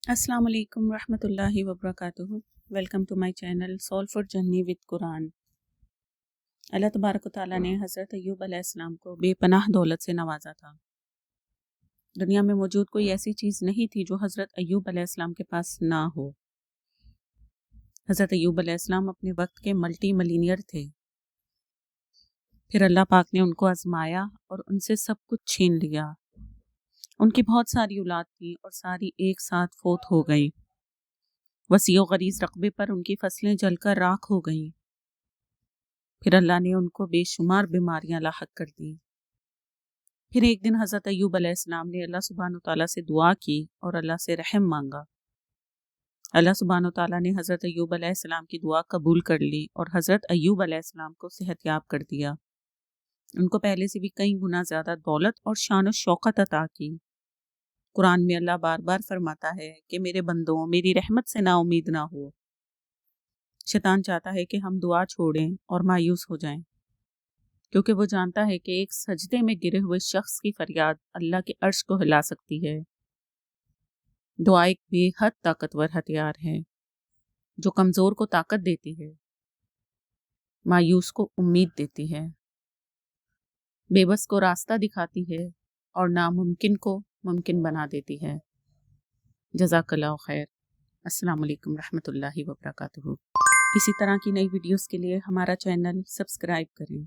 السلام علیکم ورحمۃ اللہ وبرکاتہ۔ Welcome to my channel soul for journey with Quran. اللہ تبارک و تعالیٰ نے حضرت ایوب علیہ السلام کو بے پناہ دولت سے نوازا تھا۔ دنیا میں موجود کوئی ایسی چیز نہیں تھی جو حضرت ایوب علیہ السلام کے پاس نہ ہو۔ حضرت ایوب علیہ السلام اپنے وقت کے ملٹی ملینئر تھے، پھر اللہ پاک نے ان کو آزمایا اور ان سے سب کچھ چھین لیا۔ ان کی بہت ساری اولاد تھی اور ساری ایک ساتھ فوت ہو گئی۔ وسیع و غریض رقبے پر ان کی فصلیں جل کر راکھ ہو گئیں۔ پھر اللہ نے ان کو بے شمار بیماریاں لاحق کر دیں۔ پھر ایک دن حضرت ایوب علیہ السلام نے اللہ سبحانہ و تعالیٰ سے دعا کی اور اللہ سے رحم مانگا۔ اللہ سبحانہ و تعالیٰ نے حضرت ایوب علیہ السلام کی دعا قبول کر لی اور حضرت ایوب علیہ السلام کو صحت یاب کر دیا۔ ان کو پہلے سے بھی کئی گنا زیادہ دولت اور شان و شوکت عطا کی۔ قرآن میں اللہ بار بار فرماتا ہے کہ میرے بندوں میری رحمت سے نا امید نہ ہو۔ شیطان چاہتا ہے کہ ہم دعا چھوڑیں اور مایوس ہو جائیں، کیونکہ وہ جانتا ہے کہ ایک سجدے میں گرے ہوئے شخص کی فریاد اللہ کے عرش کو ہلا سکتی ہے۔ دعا ایک بے حد طاقتور ہتھیار ہے جو کمزور کو طاقت دیتی ہے، مایوس کو امید دیتی ہے، بے بس کو راستہ دکھاتی ہے اور ناممکن کو ممکن بنا دیتی ہے۔ جزاک اللہ خیر۔ السلام علیکم ورحمۃ اللہ وبرکاتہ۔ اسی طرح کی نئی ویڈیوز کے لیے ہمارا چینل سبسکرائب کریں۔